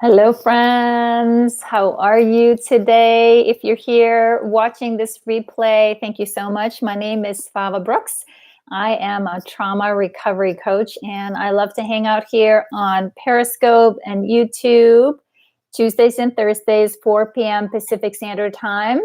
Hello, friends. How are you today? If you're here watching this replay, thank you so much. My name is Svava Brooks. I am a trauma recovery coach, and I love to hang out here on Periscope and YouTube, Tuesdays and Thursdays, 4 p.m. Pacific Standard Time,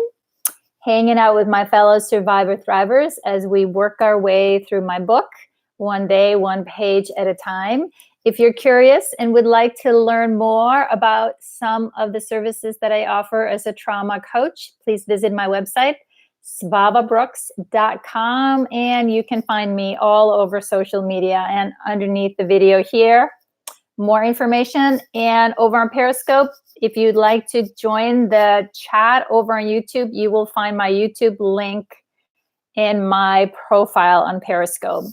hanging out with my fellow survivor thrivers as we work our way through my book, one day, one page at a time. If you're curious and would like to learn more about some of the services that I offer as a trauma coach, please visit my website, svavabrooks.com, and you can find me all over social media and underneath the video here. More information, and over on Periscope, if you'd like to join the chat over on YouTube, you will find my YouTube link in my profile on Periscope.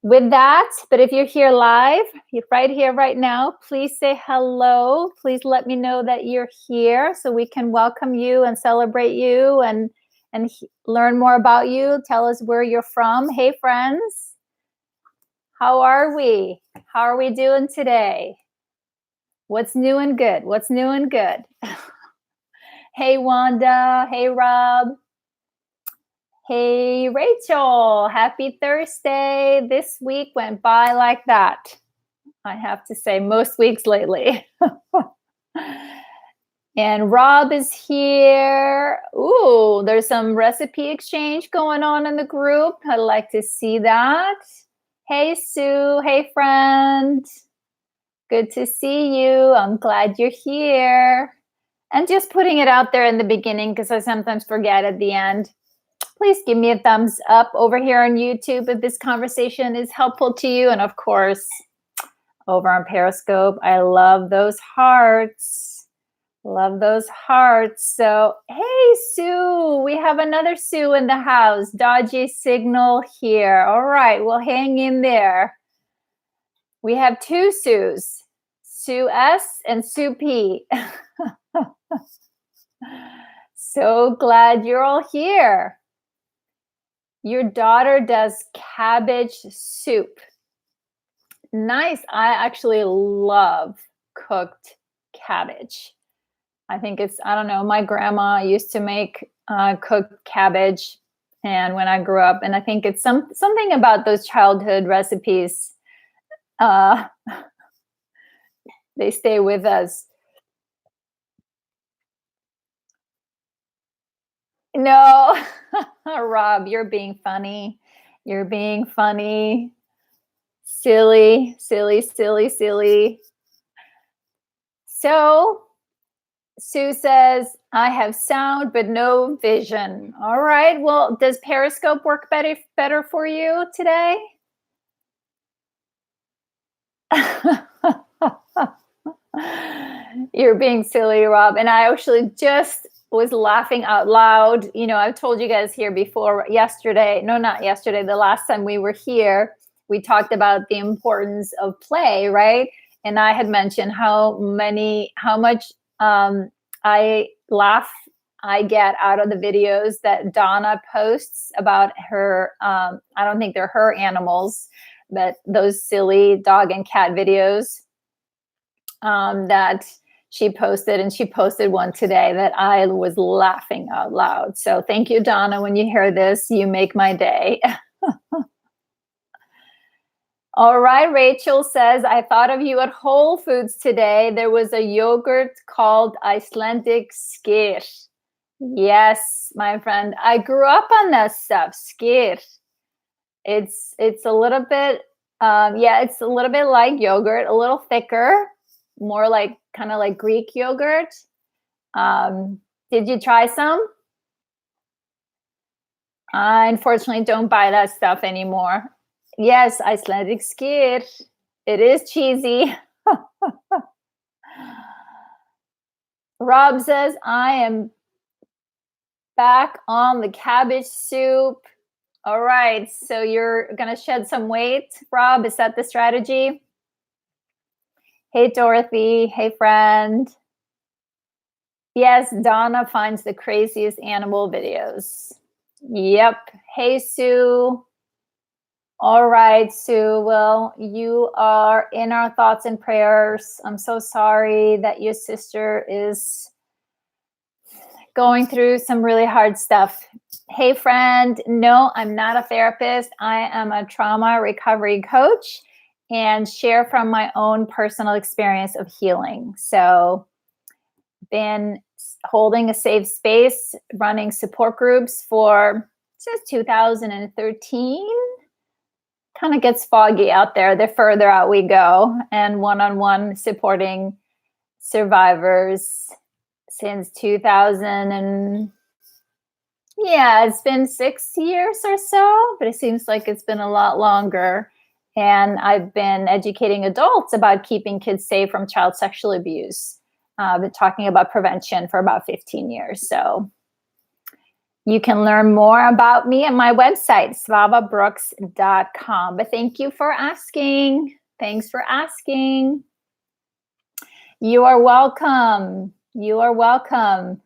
With that, but if you're here live, you're right here, right now, please say hello. Please let me know that you're here so we can welcome you and celebrate you and learn more about you. Tell us where you're from. Hey, friends. How are we? How are we doing today? What's new and good? What's new and good? Hey, Wanda. Hey, Rob. Hey, Rachel, happy Thursday. This week went by like that. I have to say, most weeks lately. And Rob is here. Ooh, there's some recipe exchange going on in the group. I'd like to see that. Hey, Sue. Hey, friend. Good to see you. I'm glad you're here. And just putting it out there in the beginning because I sometimes forget at the end. Please give me a thumbs up over here on YouTube if this conversation is helpful to you. And of course, over on Periscope, I love those hearts. Love those hearts. So, hey, Sue, we have another Sue in the house. Dodgy signal here. All right, we'll hang in there. We have two Sues, Sue S and Sue P. So glad you're all here. Your daughter does cabbage soup. Nice. I actually love cooked cabbage. I think I don't know, my grandma used to make cooked cabbage and when I grew up, and I think it's something about those childhood recipes. They stay with us. No, Rob, you're being funny. You're being funny. Silly, silly, silly, silly. So, Sue says, I have sound but no vision. All right. Well, does Periscope work better for you today? You're being silly, Rob. And I actually just was laughing out loud. You know, I've told you guys here before yesterday. No, not yesterday. The last time we were here, we talked about the importance of play, right? And I had mentioned how much I get out of the videos that Donna posts about her. I don't think they're her animals, but those silly dog and cat videos that she posted, and she posted one today that I was laughing out loud. So thank you, Donna. When you hear this, you make my day. All right, Rachel says, I thought of you at Whole Foods today. There was a yogurt called Icelandic skyr. Yes, my friend. I grew up on that stuff, skyr. It's a little bit, it's a little bit like yogurt, a little thicker, more like kind of like Greek yogurt. Did you try some? I unfortunately don't buy that stuff anymore. Yes, Icelandic skyr. It is cheesy. Rob says, I am back on the cabbage soup. All right, so you're going to shed some weight, Rob? Is that the strategy? Hey, Dorothy. Hey, friend. Yes, Donna finds the craziest animal videos. Yep. Hey, Sue. All right, Sue. Well, you are in our thoughts and prayers. I'm so sorry that your sister is going through some really hard stuff. Hey, friend. No, I'm not a therapist. I am a trauma recovery coach and share from my own personal experience of healing. So, been holding a safe space, running support groups for since 2013. Kind of gets foggy out there the further out we go, and one-on-one supporting survivors since 2000. And yeah, it's been 6 years or so, but it seems like it's been a lot longer. And I've been educating adults about keeping kids safe from child sexual abuse. I've been talking about prevention for about 15 years. So you can learn more about me at my website, svavabrooks.com. But thank you for asking. Thanks for asking. You are welcome. You are welcome.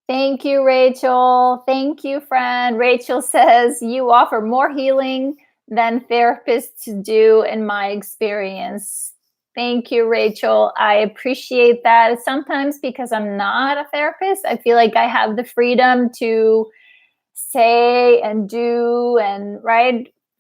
Thank you, Rachel. Thank you, friend. Rachel says, you offer more healing than therapists do in my experience. Thank you, Rachel. I appreciate that. Sometimes because I'm not a therapist, I feel like I have the freedom to say and do and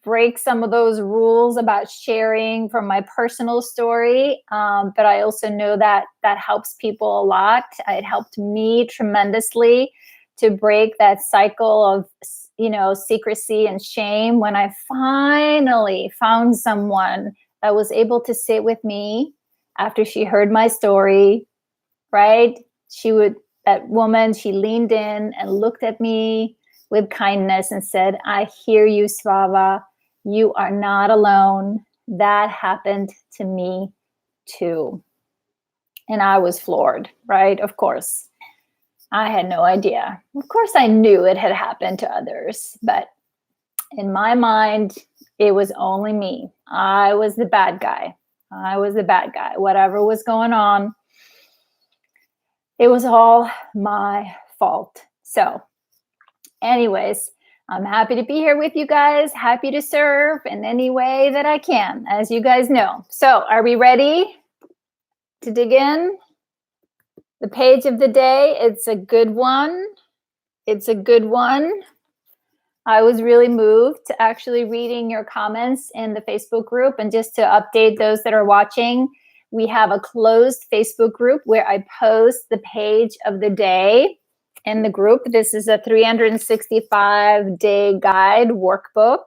break some of those rules about sharing from my personal story. But I also know that that helps people a lot. It helped me tremendously to break that cycle of, secrecy and shame when I finally found someone that was able to sit with me after she heard my story, right? That woman, she leaned in and looked at me with kindness and said, I hear you, Svava. You are not alone. That happened to me too. And I was floored, right? Of course. I had no idea. Of course, I knew it had happened to others, but in my mind, it was only me. I was the bad guy. Whatever was going on, it was all my fault. So, anyways, I'm happy to be here with you guys. Happy to serve in any way that I can, as you guys know. So, are we ready to dig in? The page of the day, it's a good one. I was really moved to actually reading your comments in the Facebook group. And just to update those that are watching, we have a closed Facebook group where I post the page of the day in the group. This is a 365-day guide workbook.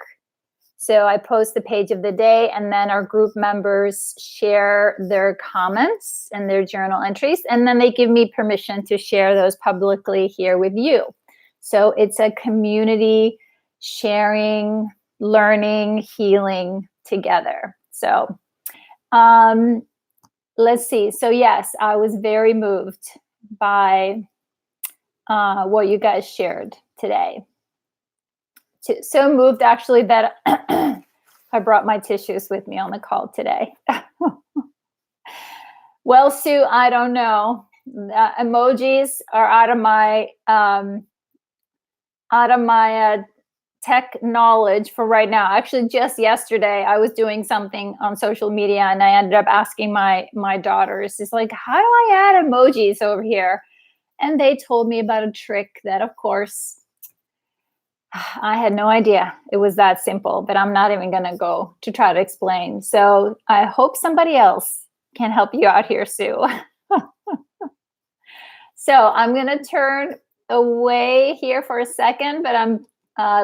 So I post the page of the day, and then our group members share their comments and their journal entries, and then they give me permission to share those publicly here with you. So it's a community sharing, learning, healing together. So let's see. So yes, I was very moved by what you guys shared today. So moved actually that I brought my tissues with me on the call today. Well, Sue, I don't know. Emojis are out of my tech knowledge for right now. Actually, just yesterday, I was doing something on social media, and I ended up asking my daughters, "It's like, how do I add emojis over here?" And they told me about a trick that, of course, I had no idea it was that simple, but I'm not even going to go to try to explain. So I hope somebody else can help you out here, Sue. So I'm going to turn away here for a second, but I'm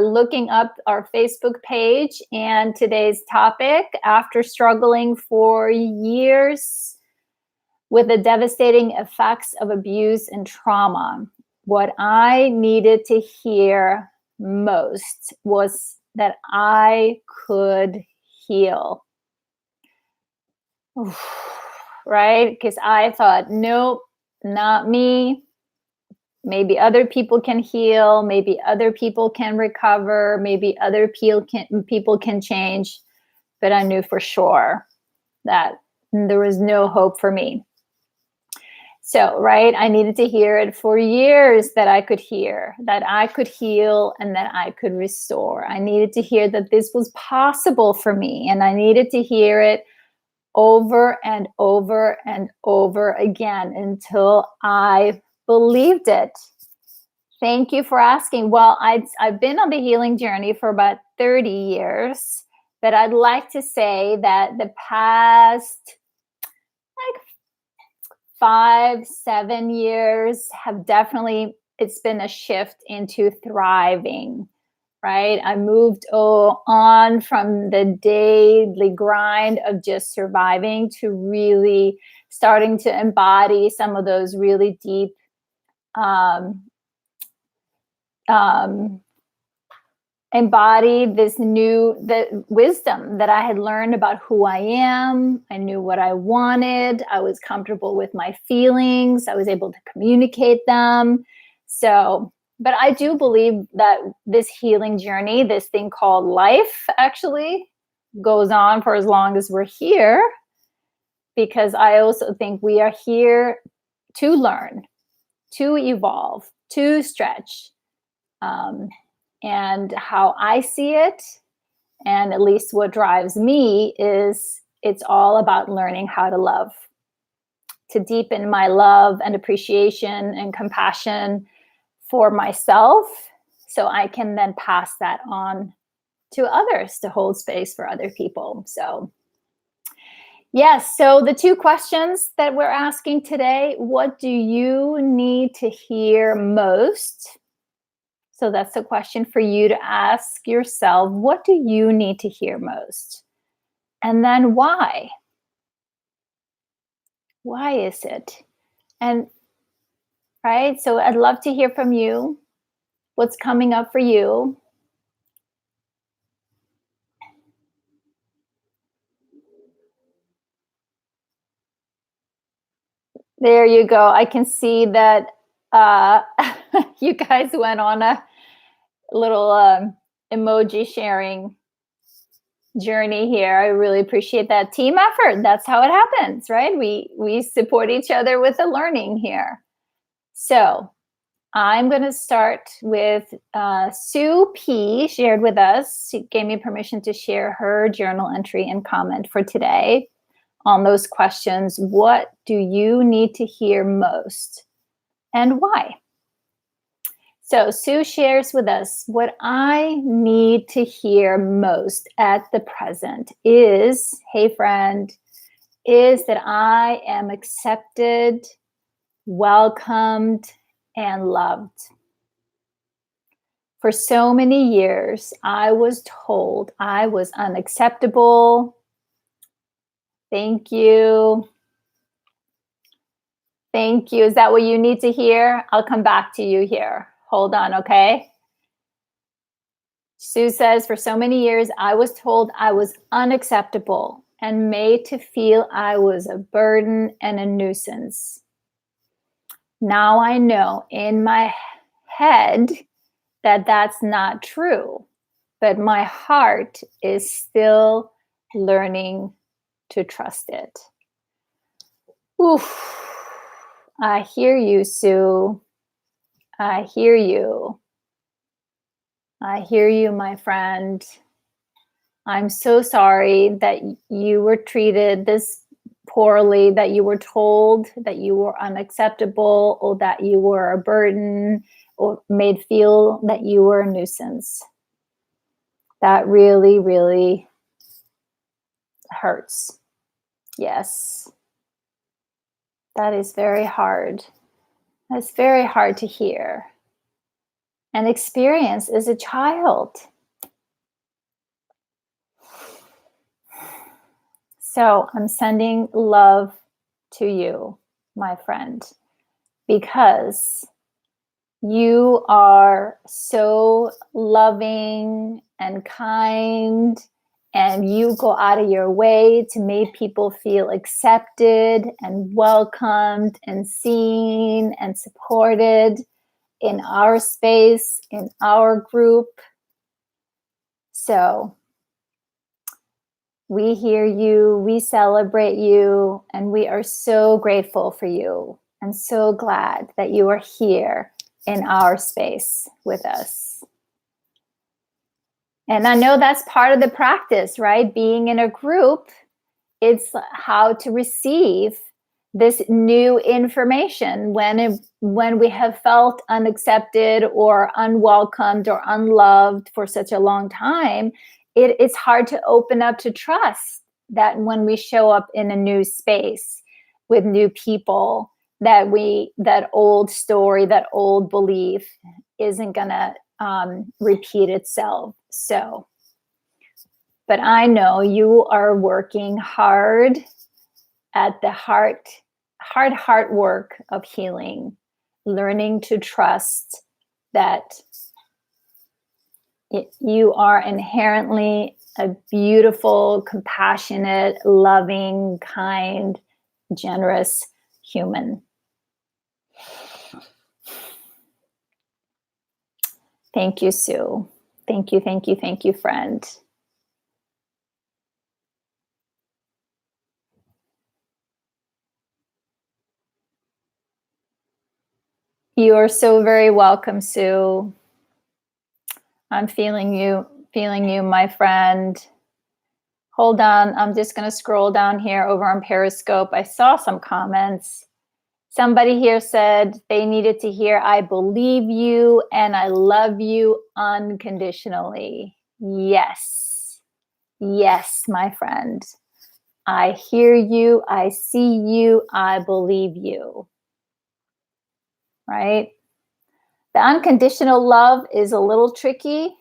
looking up our Facebook page and today's topic, after struggling for years with the devastating effects of abuse and trauma, what I needed to hear most was that I could heal. Right? Because I thought, nope, not me. Maybe other people can heal. Maybe other people can recover. Maybe other people can change. But I knew for sure that there was no hope for me. So, right, I needed to hear it for years that I could hear, that I could heal, and that I could restore. I needed to hear that this was possible for me, and I needed to hear it over and over and over again until I believed it. Thank you for asking. Well, I've been on the healing journey for about 30 years, but I'd like to say that the past like 5, 7 years have definitely, it's been a shift into thriving, right? I moved on from the daily grind of just surviving to really starting to embody some of those really deep um, um, embody this the wisdom that I had learned about who I am. I knew what I wanted. I was comfortable with my feelings. I was able to communicate them. So, but I do believe that this healing journey, this thing called life, actually goes on for as long as we're here, because I also think we are here to learn, to evolve, to stretch. And how I see it, and at least what drives me, is it's all about learning how to love, to deepen my love and appreciation and compassion for myself, so I can then pass that on to others, to hold space for other people. So, yes, so the two questions that we're asking today: what do you need to hear most? So that's a question for you to ask yourself. What do you need to hear most? And then why? Why is it? And right, so I'd love to hear from you. What's coming up for you? There you go. I can see that uh, you guys went on a little emoji sharing journey here. I really appreciate that team effort. That's how it happens, right? We support each other with the learning here. So I'm going to start with Sue P. shared with us. She gave me permission to share her journal entry and comment for today on those questions. What do you need to hear most, and why? So Sue shares with us, what I need to hear most at the present is, hey friend, is that I am accepted, welcomed, and loved. For so many years, I was told I was unacceptable. Thank you. Thank you. Is that what you need to hear? I'll come back to you here. Hold on, okay? Sue says, for so many years, I was told I was unacceptable and made to feel I was a burden and a nuisance. Now I know in my head that that's not true, but my heart is still learning to trust it. Oof. I hear you, Sue. I hear you. I hear you, my friend. I'm so sorry that you were treated this poorly, that you were told that you were unacceptable, or that you were a burden, or made feel that you were a nuisance. That really, really hurts. Yes. That is very hard. That's very hard to hear and experience as a child. So I'm sending love to you, my friend, because you are so loving and kind, and you go out of your way to make people feel accepted and welcomed and seen and supported in our space, in our group. So we hear you, we celebrate you, and we are so grateful for you. I'm so glad that you are here in our space with us. And I know that's part of the practice, right? Being in a group, it's how to receive this new information when we have felt unaccepted or unwelcomed or unloved for such a long time. It's hard to open up to trust that when we show up in a new space with new people, that old story, that old belief isn't gonna repeat itself. So, but I know you are working hard at the hard work of healing, learning to trust that you are inherently a beautiful, compassionate, loving, kind, generous human. Thank you, Sue. Thank you, thank you, thank you, friend. You are so very welcome, Sue. I'm feeling you, my friend. Hold on, I'm just going to scroll down here over on Periscope. I saw some comments. Somebody here said they needed to hear, I believe you and I love you unconditionally. Yes. Yes, my friend. I hear you. I see you. I believe you. Right? The unconditional love is a little tricky,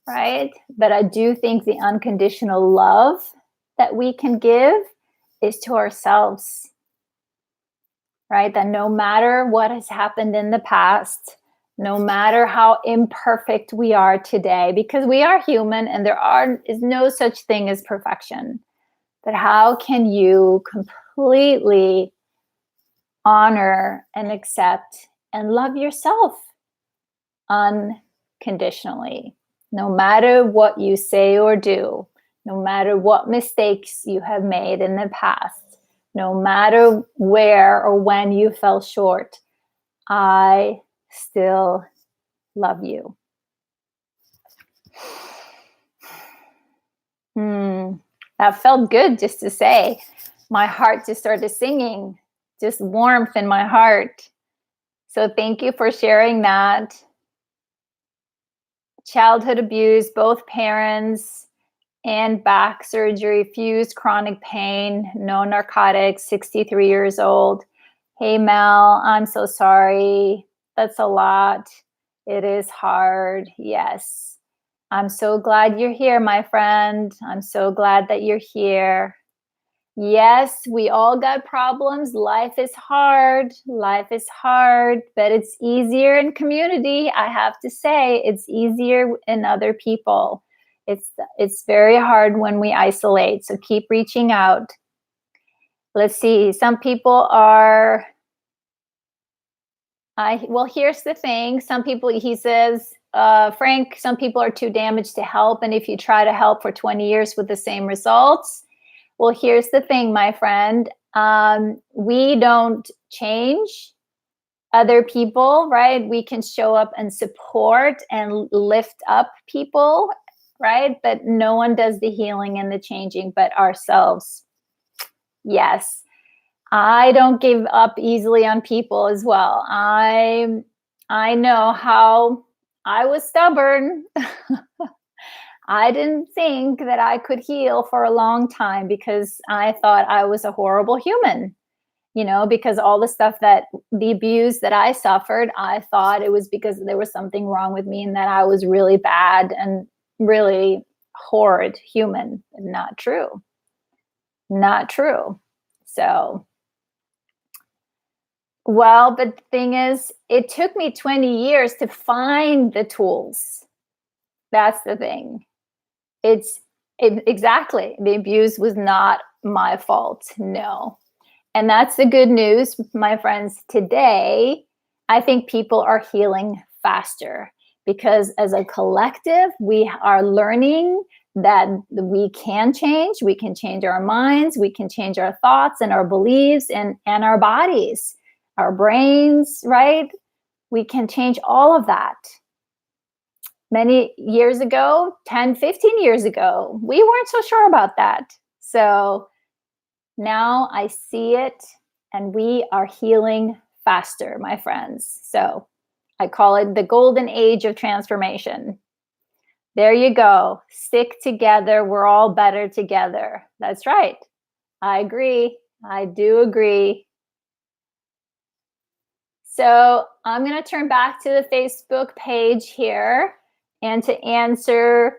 right? But I do think the unconditional love that we can give is to ourselves, right? That no matter what has happened in the past, no matter how imperfect we are today, because we are human and there is no such thing as perfection, but how can you completely honor and accept and love yourself unconditionally, no matter what you say or do, no matter what mistakes you have made in the past, no matter where or when you fell short, I still love you. That felt good just to say. My heart just started singing, just warmth in my heart. So thank you for sharing that. Childhood abuse, both parents, and back surgery, fused chronic pain, no narcotics, 63 years old. Hey, Mel, I'm so sorry. That's a lot. It is hard. Yes. I'm so glad you're here, my friend. I'm so glad that you're here. Yes, we all got problems. Life is hard. Life is hard, but it's easier in community. I have to say, it's easier in other people. It's very hard when we isolate. So keep reaching out. Let's see. Some people are. Well, here's the thing. Some people, he says, Frank, some people are too damaged to help. And if you try to help for 20 years with the same results, well, here's the thing, my friend. We don't change other people, right? We can show up and support and lift up people, right? But no one does the healing and the changing but ourselves. Yes. I don't give up easily on people as well. I know how I was stubborn. I didn't think that I could heal for a long time because I thought I was a horrible human, because all the stuff the abuse that I suffered, I thought it was because there was something wrong with me and that I was really bad and really horrid human. Not true. Not true. So, well, but the thing is, it took me 20 years to find the tools. That's the thing. Exactly. The abuse was not my fault. No. And that's the good news, my friends. Today, I think people are healing faster because as a collective, we are learning that we can change. We can change our minds. We can change our thoughts and our beliefs and our bodies. our brains, right? We can change all of that. Many years ago, 10, 15 years ago, we weren't so sure about that. So now I see it, and we are healing faster, my friends. So I call it the golden age of transformation. There you go. Stick together. We're all better together. That's right. I agree. I do agree. So I'm going to turn back to the Facebook page here, and to answer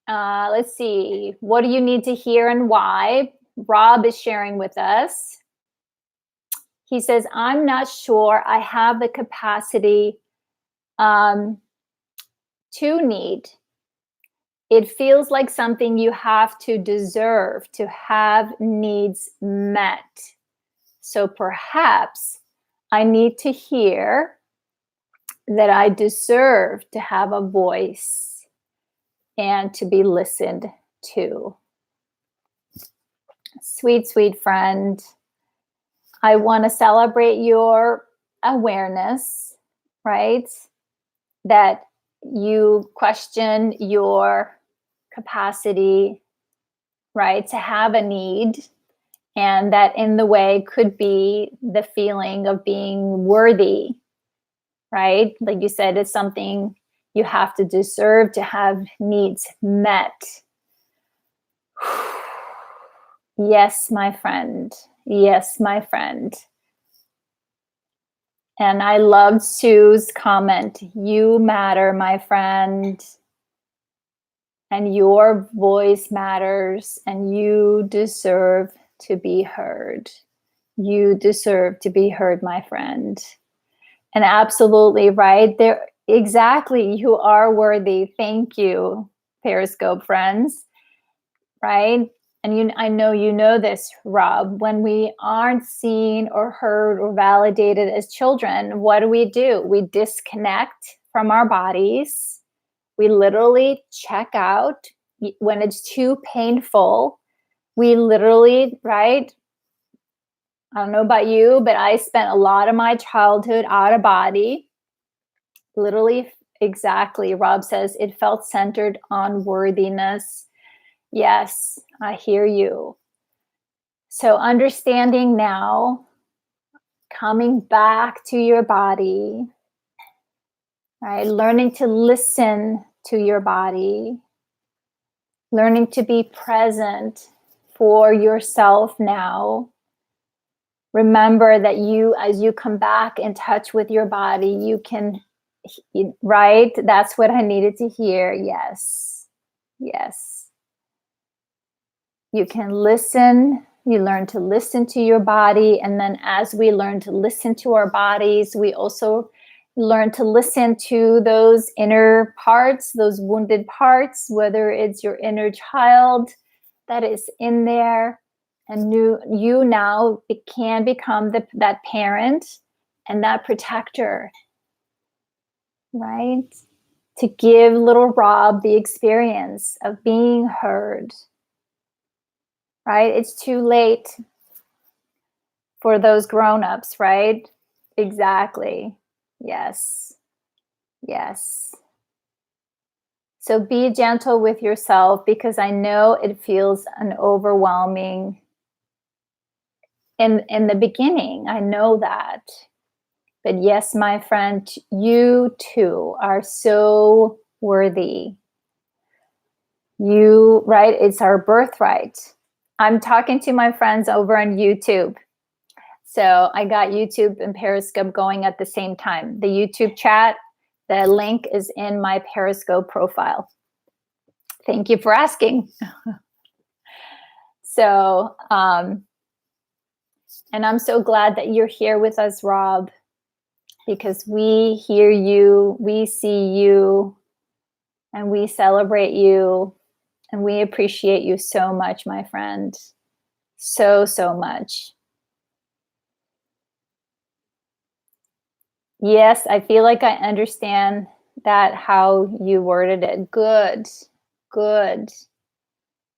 let's see, what do you need to hear and why? Rob is sharing with us. He says, I'm not sure I have the capacity to need. It feels like something you have to deserve to have needs met. So perhaps I need to hear that I deserve to have a voice and to be listened to. Sweet, sweet friend, I want to celebrate your awareness, right? That you question your capacity, right, to have a need, and that in the way could be the feeling of being worthy, right? Like you said, it's something you have to deserve to have needs met. Yes, my friend. Yes, my friend. And I loved Sue's comment. You matter, my friend. And your voice matters, and you deserve to be heard. You deserve to be heard, my friend. And absolutely right there. Exactly. You are worthy. Thank you, Periscope friends. Right? And I know you know this, Rob. When we aren't seen or heard or validated as children, what do? We disconnect from our bodies. We literally check out when it's too painful. We literally, right? I don't know about you, but I spent a lot of my childhood out of body. Literally, exactly. Rob says it felt centered on worthiness. Yes, I hear you. So understanding now, coming back to your body, right? Learning to listen to your body, learning to be present for yourself now. Remember that as you come back in touch with your body, you can, right? That's what I needed to hear. Yes. Yes. You can listen. You learn to listen to your body. And then as we learn to listen to our bodies, we also learn to listen to those inner parts, those wounded parts, whether it's your inner child that is in there. And you now can become that parent and that protector, right? To give little Rob the experience of being heard, right? It's too late for those grown-ups, right? Exactly. Yes. Yes. So be gentle with yourself, because I know it feels an overwhelming in the beginning. I know that. But yes, my friend, you too are so worthy. You, right? It's our birthright. I'm talking to my friends over on YouTube. So I got YouTube and Periscope going at the same time. The YouTube chat, the link is in my Periscope profile. Thank you for asking. So, and I'm so glad that you're here with us, Rob, because we hear you, we see you, and we celebrate you, and we appreciate you so much, my friend. So, so much. Yes, I feel like I understand that, how you worded it. Good, good.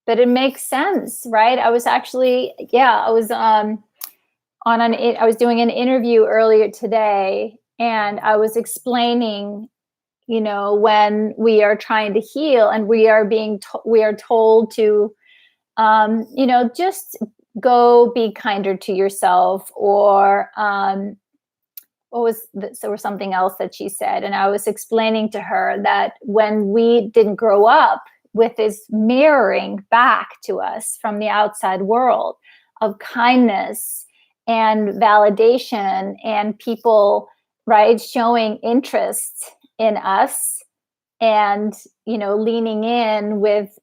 but it makes sense, right? I was actually, I was I was doing an interview earlier today, and I was explaining, when we are trying to heal and we are we are told to, just go be kinder to yourself, or there was something else that she said, and I was explaining to her that when we didn't grow up with this mirroring back to us from the outside world of kindness and validation and people, right, showing interest in us, and leaning in with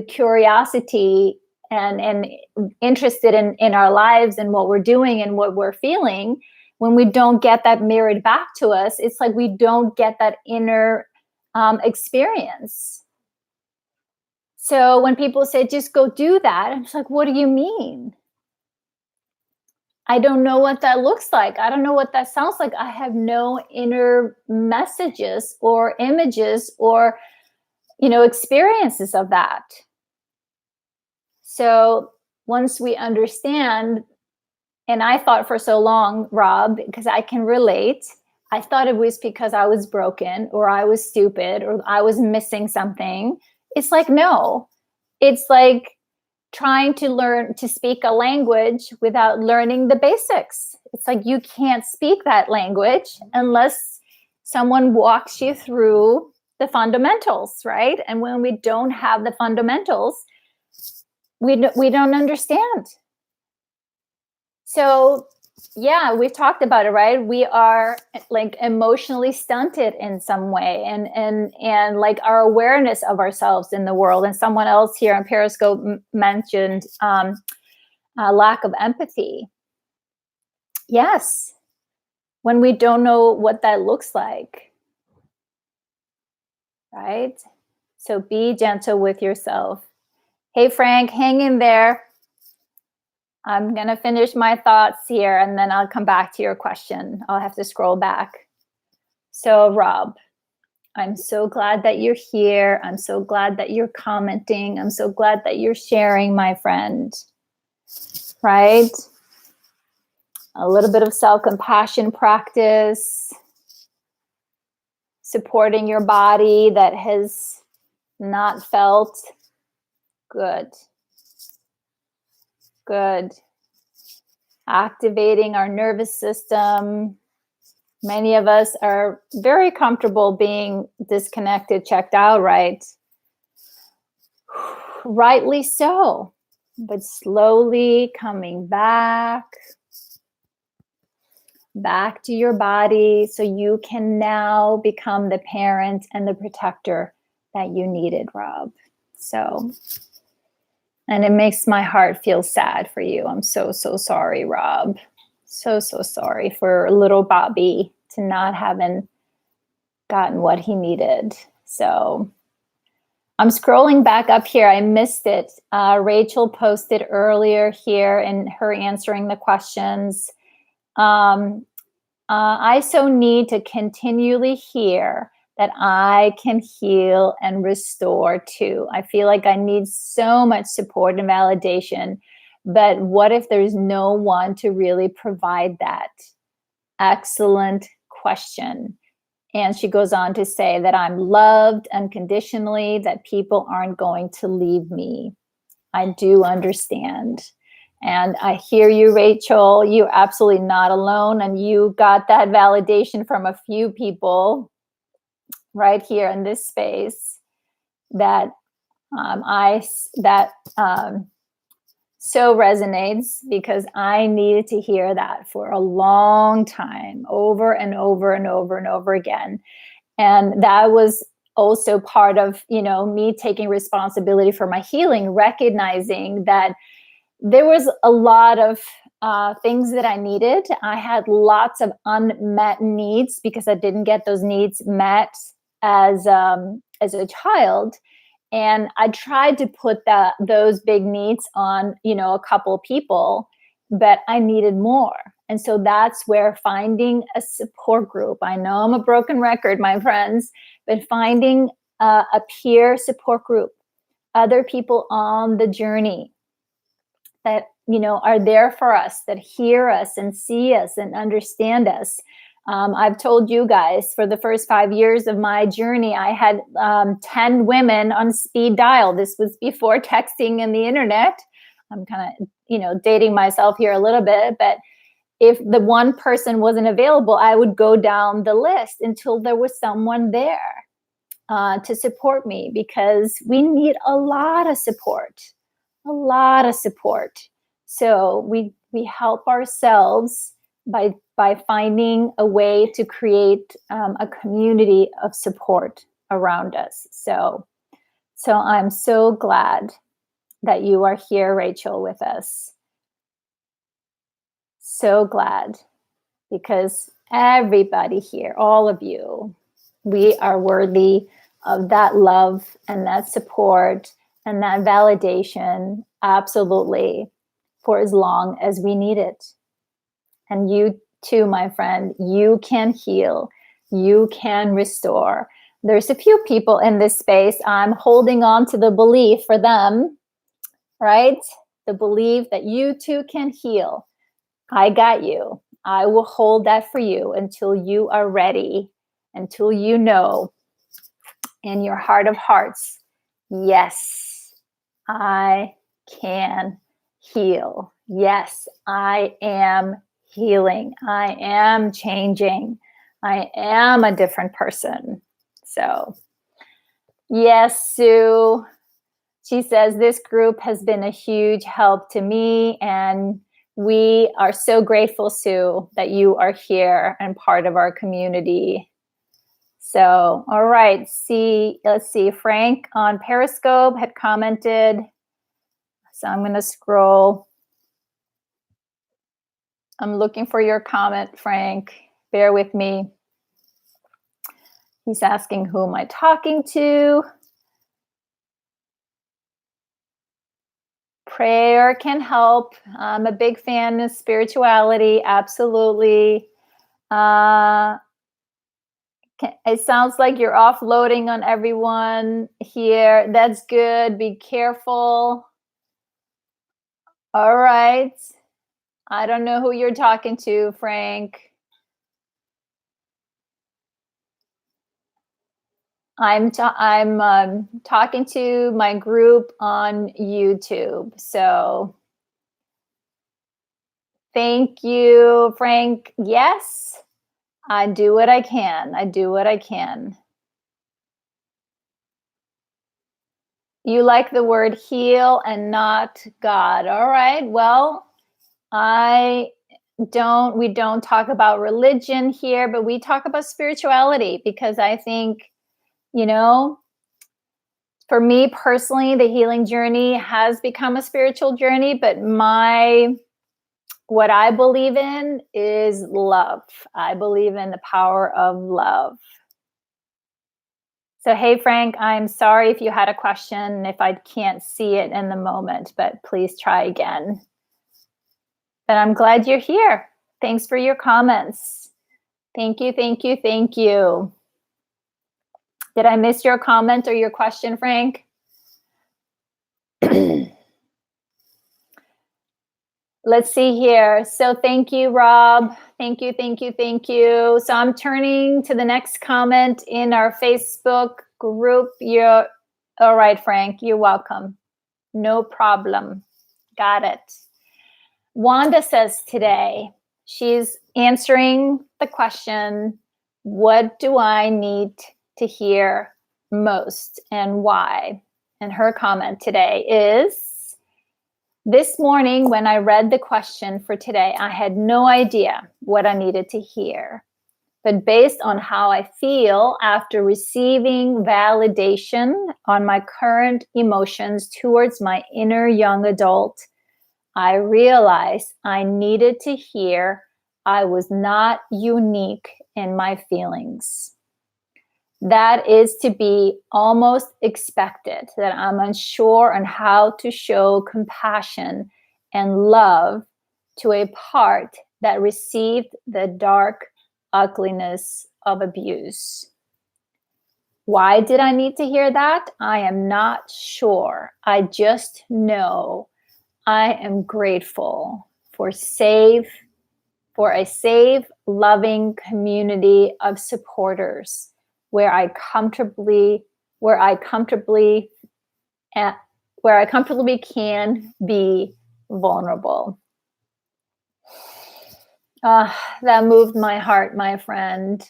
curiosity and interested in our lives and what we're doing and what we're feeling. When we don't get that mirrored back to us, it's like we don't get that inner experience. So when people say, just go do that, I'm just like, what do you mean? I don't know what that looks like. I don't know what that sounds like. I have no inner messages or images or, experiences of that. So once we understand, and I thought for so long, Rob, because I can relate, I thought it was because I was broken or I was stupid or I was missing something. It's like, no, it's like trying to learn to speak a language without learning the basics. It's like you can't speak that language unless someone walks you through the fundamentals, right? And when we don't have the fundamentals, we don't understand. So yeah, we've talked about it, right? We are like emotionally stunted in some way, and like our awareness of ourselves in the world. And someone else here on Periscope mentioned lack of empathy. Yes, when we don't know what that looks like, right? So be gentle with yourself. Hey, Frank, hang in there. I'm going to finish my thoughts here, and then I'll come back to your question. I'll have to scroll back. So, Rob, I'm so glad that you're here. I'm so glad that you're commenting. I'm so glad that you're sharing, my friend. Right? A little bit of self-compassion practice, supporting your body that has not felt good. Good. Activating our nervous system. Many of us are very comfortable being disconnected, checked out, right? Rightly so, but slowly coming back to your body so you can now become the parent and the protector that you needed, Rob. So, and it makes my heart feel sad for you. I'm so sorry, Rob. So sorry for little Bobby to not having gotten what he needed. So I'm scrolling back up here. I missed it. Rachel posted earlier here in her answering the questions. I so need to continually hear that I can heal and restore too. I feel like I need so much support and validation, but what if there's no one to really provide that? Excellent question. And she goes on to say that I'm loved unconditionally, that people aren't going to leave me. I do understand. And I hear you, Rachel. You're absolutely not alone. And you got that validation from a few people right here in this space that so resonates, because I needed to hear that for a long time, over and over and over and over again. And that was also part of, me taking responsibility for my healing, recognizing that there was a lot of things that I needed. I had lots of unmet needs because I didn't get those needs met as a child. And I tried to put those big needs on, a couple people, but I needed more. And so that's where finding a support group, I know I'm a broken record, my friends, but finding a peer support group, other people on the journey that, are there for us, that hear us and see us and understand us. I've told you guys, for the first 5 years of my journey, I had 10 women on speed dial. This was before texting and the internet. I'm kind of, dating myself here a little bit, but if the one person wasn't available, I would go down the list until there was someone there to support me, because we need a lot of support, a lot of support. So we help ourselves by finding a way to create a community of support around us. So I'm so glad that you are here, Rachel, with us. So glad, because everybody here, all of you, we are worthy of that love and that support and that validation, absolutely, for as long as we need it. And you too, my friend, you can heal, you can restore. There's a few people in this space, I'm holding on to the belief for them, right? The belief that you too can heal. I got you. I will hold that for you until you are ready, until you know in your heart of hearts, yes, I can heal. Yes, I am healing. I am changing. I am a different person. So, yes, Sue. She says, this group has been a huge help to me, and we are so grateful, Sue, that you are here and part of our community. So, all right, let's see. Frank on Periscope had commented. So I'm going to scroll. I'm looking for your comment, Frank. Bear with me. He's asking, who am I talking to? Prayer can help. I'm a big fan of spirituality. Absolutely. It sounds like you're offloading on everyone here. That's good. Be careful. All right. I don't know who you're talking to, Frank. I'm talking to my group on YouTube. So thank you, Frank. Yes, I do what I can. I do what I can. You like the word heal and not God. All right. Well, we don't talk about religion here, but we talk about spirituality, because I think, for me personally, the healing journey has become a spiritual journey, but what I believe in is love. I believe in the power of love. So, hey, Frank, I'm sorry if you had a question, if I can't see it in the moment, but please try again. But I'm glad you're here. Thanks for your comments. Thank you, thank you, thank you. Did I miss your comment or your question, Frank? Let's see here. So thank you, Rob. Thank you, thank you, thank you. So I'm turning to the next comment in our Facebook group. You're all right, Frank. You're welcome. No problem. Got it. Wanda says today, she's answering the question, what do I need to hear most and why? And her comment today is, this morning when I read the question for today, I had no idea what I needed to hear. But based on how I feel after receiving validation on my current emotions towards my inner young adult, I realized I needed to hear I was not unique in my feelings. That is to be almost expected, that I'm unsure on how to show compassion and love to a part that received the dark ugliness of abuse. Why did I need to hear that? I am not sure. I just know I am grateful for a safe, loving community of supporters where I comfortably where I comfortably where I comfortably can be vulnerable. That moved my heart, my friend.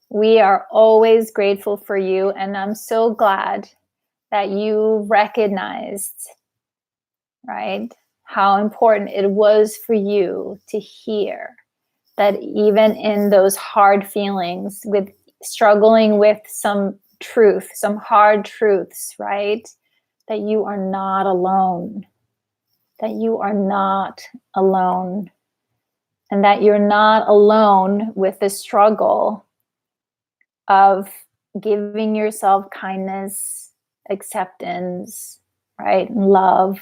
We are always grateful for you, and I'm so glad that you recognized, right, how important it was for you to hear that even in those hard feelings, with struggling with some truth, some hard truths, right, that you are not alone, that you are not alone, and that you're not alone with the struggle of giving yourself kindness, acceptance, right? Love.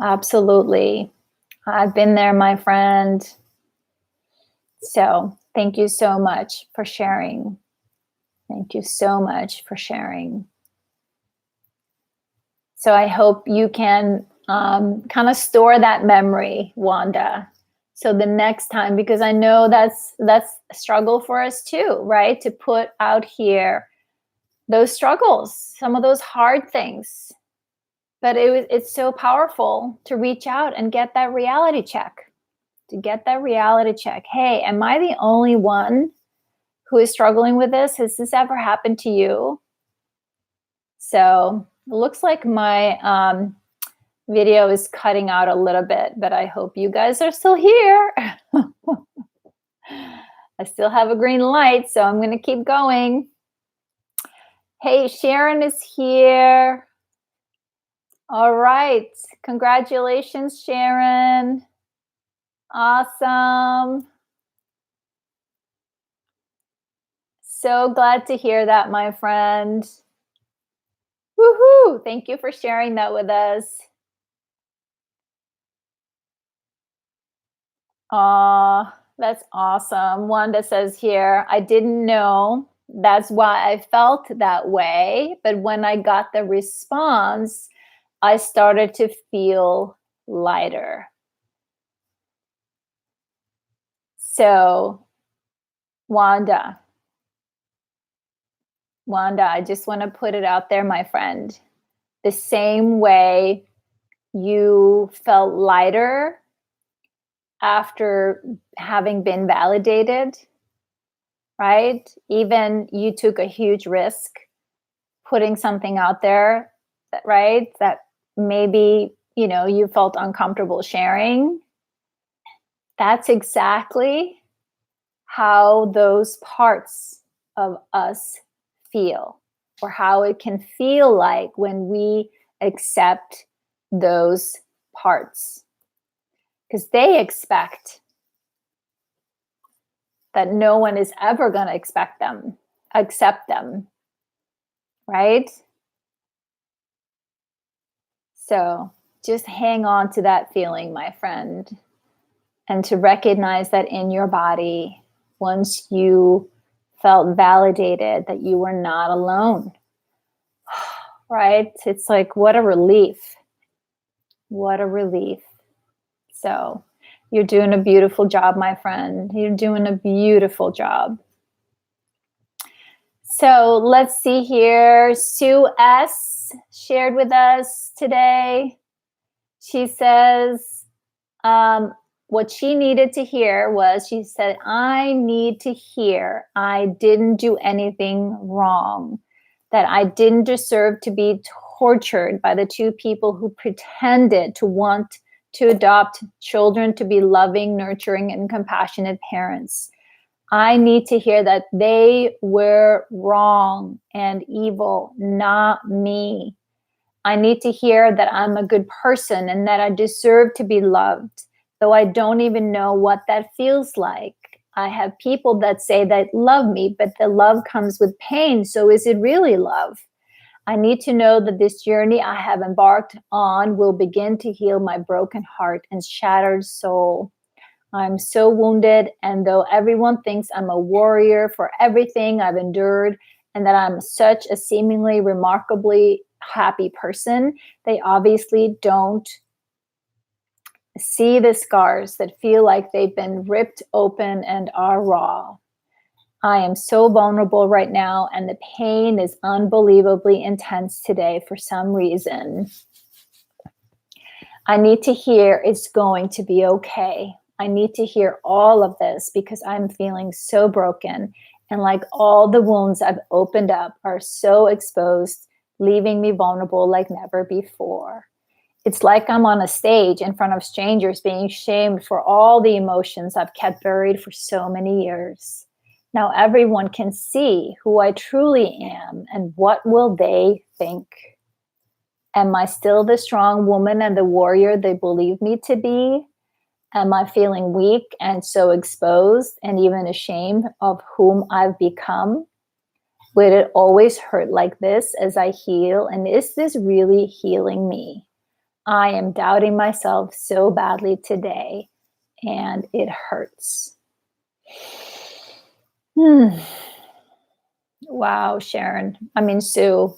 Absolutely. I've been there, my friend. So thank you so much for sharing. Thank you so much for sharing. So I hope you can kind of store that memory, Wanda. So the next time, because I know that's a struggle for us too, right? To put out here those struggles, some of those hard things. But it's so powerful to reach out and get that reality check. To get that reality check. Hey, am I the only one who is struggling with this? Has this ever happened to you? So it looks like my video is cutting out a little bit, but I hope you guys are still here. I still have a green light, so I'm going to keep going. Hey, Sharon is here. All right. Congratulations, Sharon. Awesome. So glad to hear that, my friend. Woohoo! Thank you for sharing that with us. Aw, that's awesome. Wanda says here, I didn't know. That's why I felt that way. But when I got the response, I started to feel lighter. So, Wanda, I just want to put it out there, my friend. The same way you felt lighter after having been validated, right? Even you took a huge risk putting something out there, right? That maybe, you felt uncomfortable sharing. That's exactly how those parts of us feel, or how it can feel like when we accept those parts. Because they expect that no one is ever going to accept them, right? So just hang on to that feeling, my friend, and to recognize that in your body, once you felt validated that you were not alone, right? It's like, what a relief. What a relief. So you're doing a beautiful job, my friend. You're doing a beautiful job. So let's see here. Sue S. shared with us today. She says what she needed to hear was, she said, I need to hear I didn't do anything wrong, that I didn't deserve to be tortured by the two people who pretended to want to adopt children to be loving, nurturing, and compassionate parents. I need to hear that they were wrong and evil, not me. I need to hear that I'm a good person and that I deserve to be loved, though I don't even know what that feels like. I have people that say they love me, but the love comes with pain. So is it really love? I need to know that this journey I have embarked on will begin to heal my broken heart and shattered soul. I'm so wounded, and though everyone thinks I'm a warrior for everything I've endured and that I'm such a seemingly remarkably happy person, they obviously don't see the scars that feel like they've been ripped open and are raw. I am so vulnerable right now, and the pain is unbelievably intense today for some reason. I need to hear it's going to be okay. I need to hear all of this because I'm feeling so broken, and like all the wounds I've opened up are so exposed, leaving me vulnerable like never before. It's like I'm on a stage in front of strangers being shamed for all the emotions I've kept buried for so many years. Now everyone can see who I truly am, and what will they think? Am I still the strong woman and the warrior they believe me to be? Am I feeling weak and so exposed and even ashamed of whom I've become? Will it always hurt like this as I heal? And is this really healing me? I am doubting myself so badly today, and it hurts. Wow, Sharon. Sue.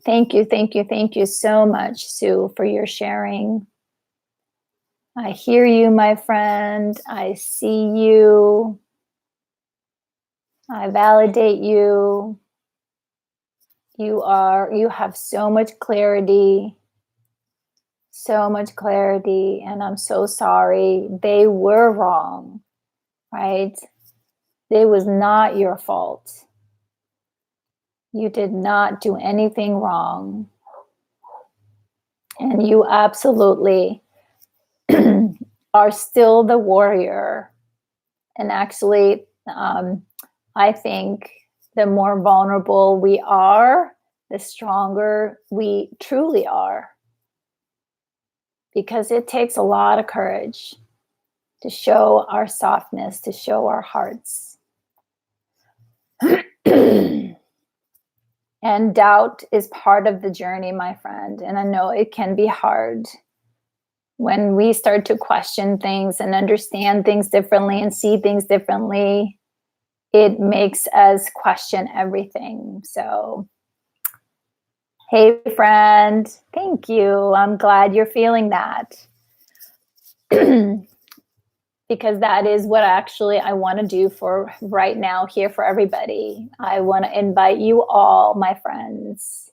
Thank you so much, Sue, for your sharing. I hear you, my friend. I see you. I validate you. You have so much clarity, and I'm so sorry. They were wrong, right? It was not your fault. You did not do anything wrong. And you absolutely are still the warrior. And actually, I think the more vulnerable we are, the stronger we truly are. Because it takes a lot of courage to show our softness, to show our hearts. And doubt is part of the journey, my friend. And I know it can be hard when we start to question things and understand things differently and see things differently. It makes us question everything. So, hey, friend, thank you. I'm glad you're feeling that. Because that is what actually I want to do for right now here for everybody. I want to invite you all, my friends.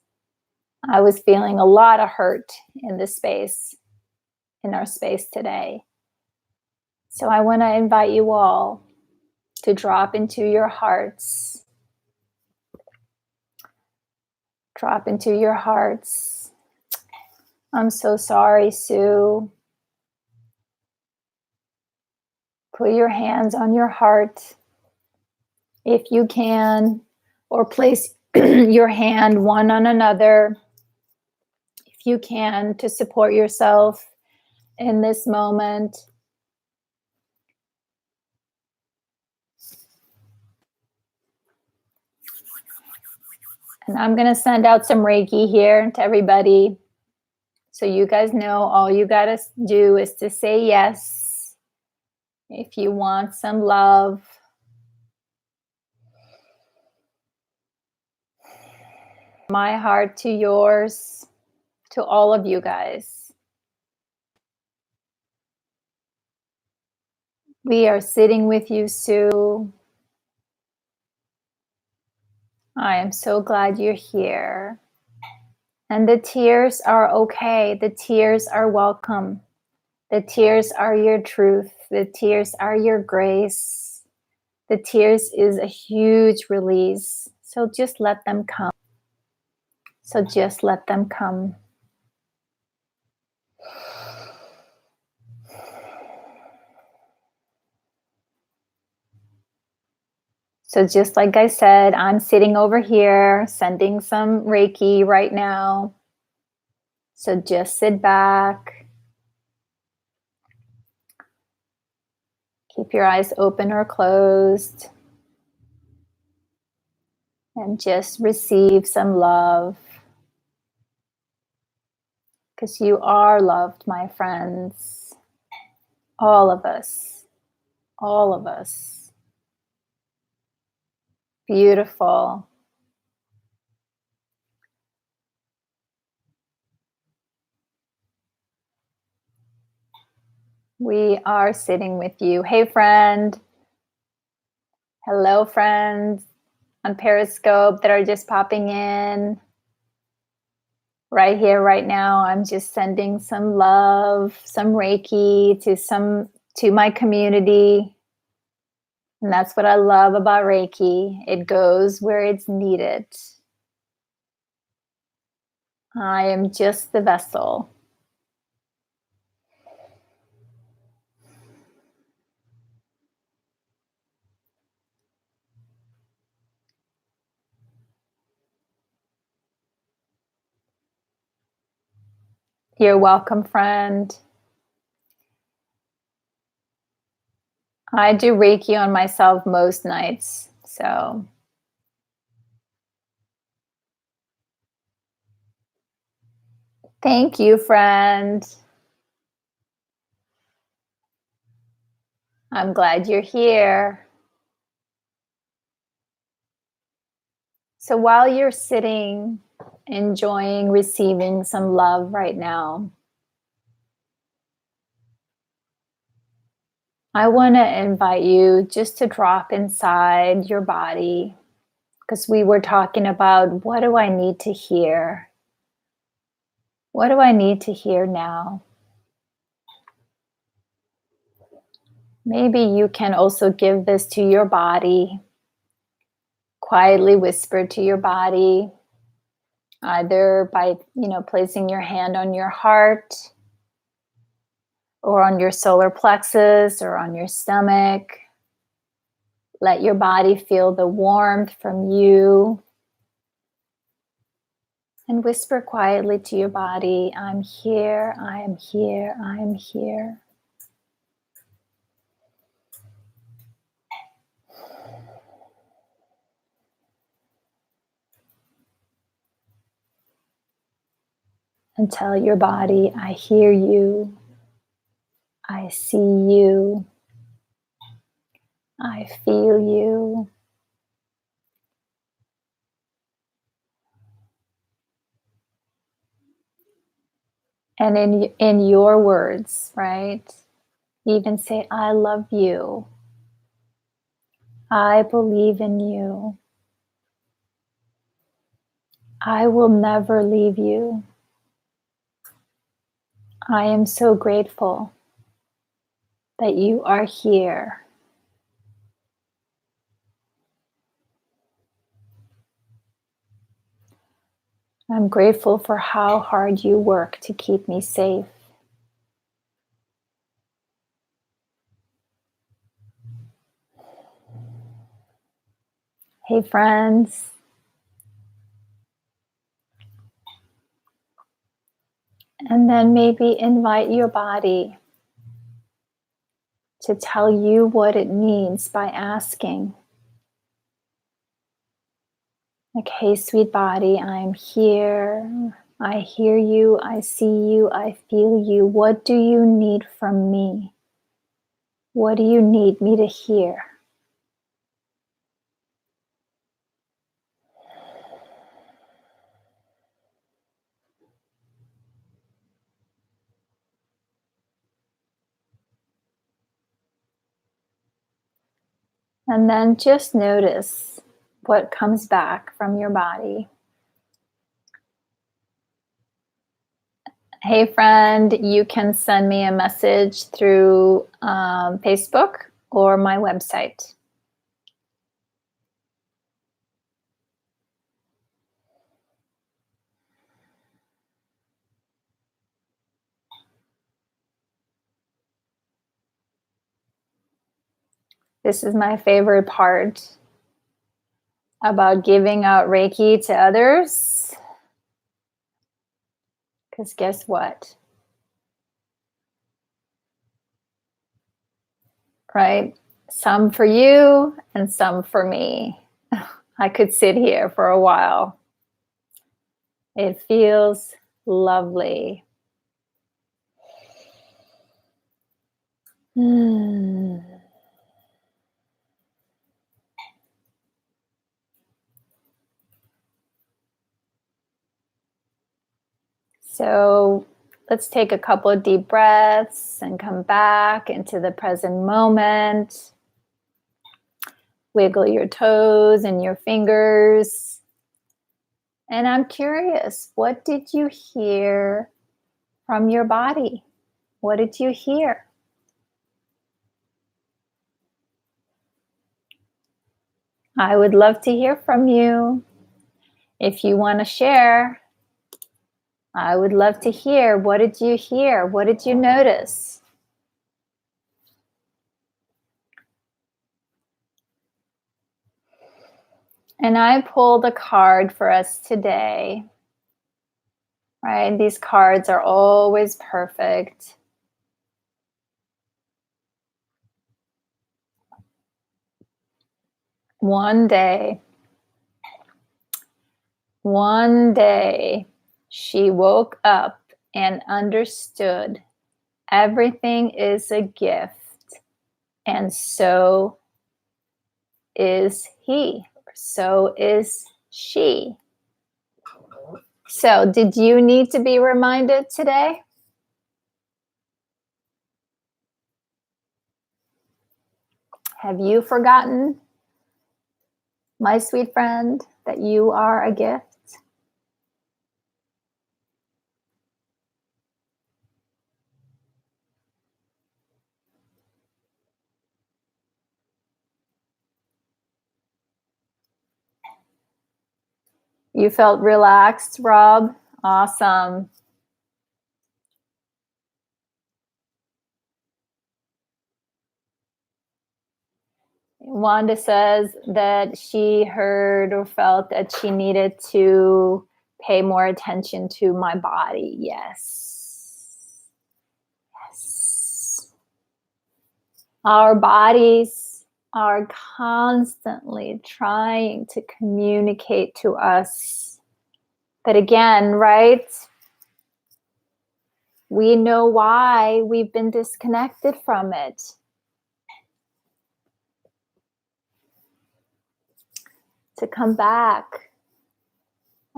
I was feeling a lot of hurt in this space, in our space today. So I want to invite you all to drop into your hearts. Drop into your hearts. I'm so sorry, Sue. Put your hands on your heart if you can, or place your hand one on another if you can, to support yourself in this moment. And I'm going to send out some Reiki here to everybody. So you guys know all you got to do is to say yes if you want some love. My heart to yours, to all of you guys. We are sitting with you, Sue. I am so glad you're here. And the tears are okay. The tears are welcome. The tears are your truth. The tears are your grace. The tears is a huge release. So just let them come. So just let them come. So just like I said, I'm sitting over here sending some Reiki right now. So just sit back. Keep your eyes open or closed. And just receive some love. Because you are loved, my friends. All of us. All of us. Beautiful. We are sitting with you. Hey, friend. Hello, friends on Periscope that are just popping in. Right here, right now, I'm just sending some love, some Reiki to my community. And that's what I love about Reiki. It goes where it's needed. I am just the vessel. You're welcome, friend. I do Reiki on myself most nights. So thank you, friend. I'm glad you're here. So while you're sitting, enjoying receiving some love right now, I want to invite you just to drop inside your body, because we were talking about, what do I need to hear? What do I need to hear now? Maybe you can also give this to your body. Quietly whisper to your body, either by, placing your hand on your heart or on your solar plexus or on your stomach. Let your body feel the warmth from you. And whisper quietly to your body, I'm here, I am here, I am here. And tell your body, I hear you, I see you, I feel you. And in your words, right? Even say, I love you. I believe in you. I will never leave you. I am so grateful that you are here. I'm grateful for how hard you work to keep me safe. Hey, friends. And then maybe invite your body to tell you what it needs by asking. Like, hey, sweet body, I'm here. I hear you. I see you. I feel you. What do you need from me? What do you need me to hear? And then just notice what comes back from your body. Hey, friend, you can send me a message through Facebook or my website. This is my favorite part about giving out Reiki to others. Because guess what? Right? Some for you and some for me. I could sit here for a while. It feels lovely. So let's take a couple of deep breaths and come back into the present moment. Wiggle your toes and your fingers. And I'm curious, what did you hear from your body? What did you hear? I would love to hear from you. If you want to share, I would love to hear. What did you hear? What did you notice? And I pulled a card for us today. Right? These cards are always perfect. One day, she woke up and understood everything is a gift, and so is he, so is she. So, did you need to be reminded today? Have you forgotten, my sweet friend, that you are a gift? You felt relaxed, Rob? Awesome. Wanda says that she heard or felt that she needed to pay more attention to my body. Yes. Yes. Our bodies are constantly trying to communicate to us. But again, right? We know why we've been disconnected from it. To come back.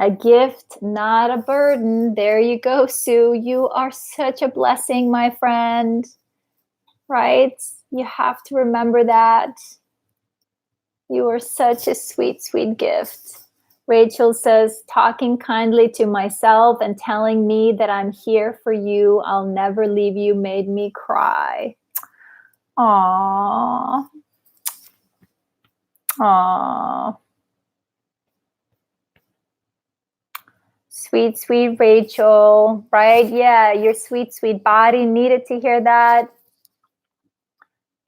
A gift, not a burden. There you go, Sue. You are such a blessing, my friend. Right? You have to remember that. You are such a sweet, sweet gift. Rachel says, talking kindly to myself and telling me that I'm here for you, I'll never leave you, made me cry. Aww. Aww. Sweet, sweet Rachel, right? Yeah, your sweet, sweet body needed to hear that.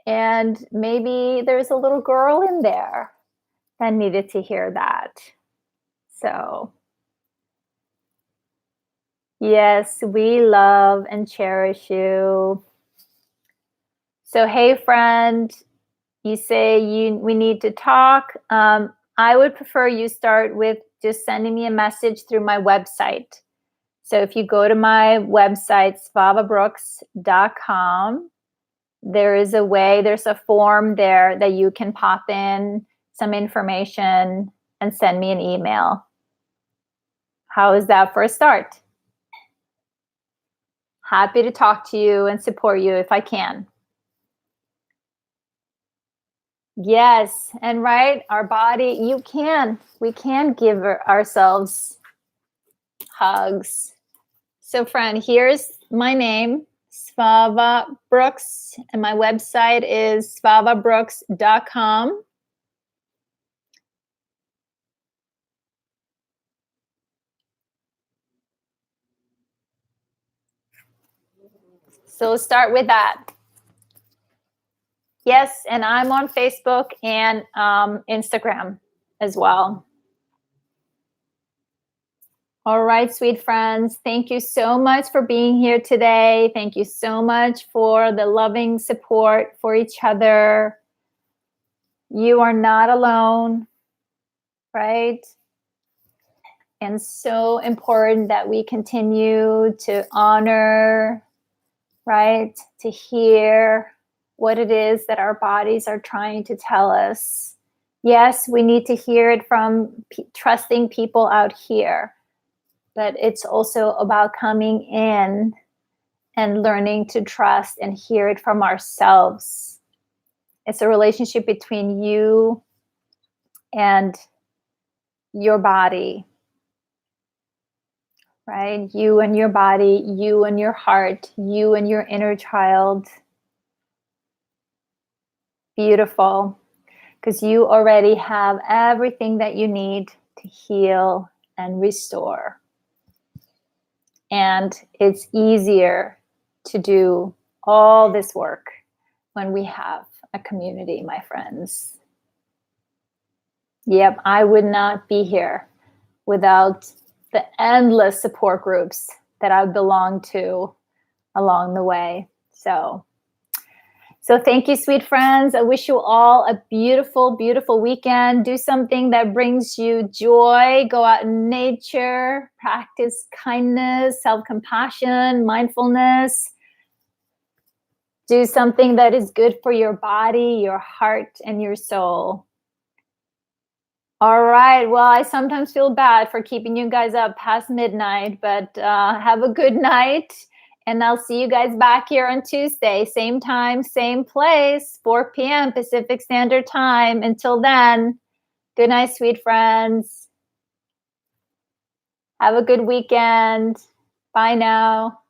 And maybe there's a little girl in there that needed to hear that. So, yes, we love and cherish you. So, hey, friend, you say we need to talk. I would prefer you start with just sending me a message through my website. So if you go to my website, svavabrooks.com, there's a form there that you can pop in some information and send me an email. How is that for a start? Happy to talk to you and support you if I can. Yes, and right, our body, we can give ourselves hugs. So friend, here's my name, Svava Brooks, and my website is svavabrooks.com. So start with that. Yes, and I'm on Facebook and Instagram as well. All right, sweet friends, thank you so much for being here today. Thank you so much for the loving support for each other. You are not alone, right? And so important that we continue to honor, right? To hear what it is that our bodies are trying to tell us. Yes, we need to hear it from trusting people out here. but it's also about coming in and learning to trust and hear it from ourselves. It's a relationship between you and your body, right? You and your body, you and your heart, you and your inner child. Beautiful. Because you already have everything that you need to heal and restore. And it's easier to do all this work when we have a community, my friends. Yep, I would not be here without the endless support groups that I've belonged to along the way. So thank you, sweet friends. I wish you all a beautiful, beautiful weekend. Do something that brings you joy. Go out in nature, practice kindness, self-compassion, mindfulness. Do something that is good for your body, your heart, and your soul. All right. Well, I sometimes feel bad for keeping you guys up past midnight, but have a good night. And I'll see you guys back here on Tuesday, same time, same place, 4 p.m. Pacific Standard Time. Until then, good night, sweet friends. Have a good weekend. Bye now.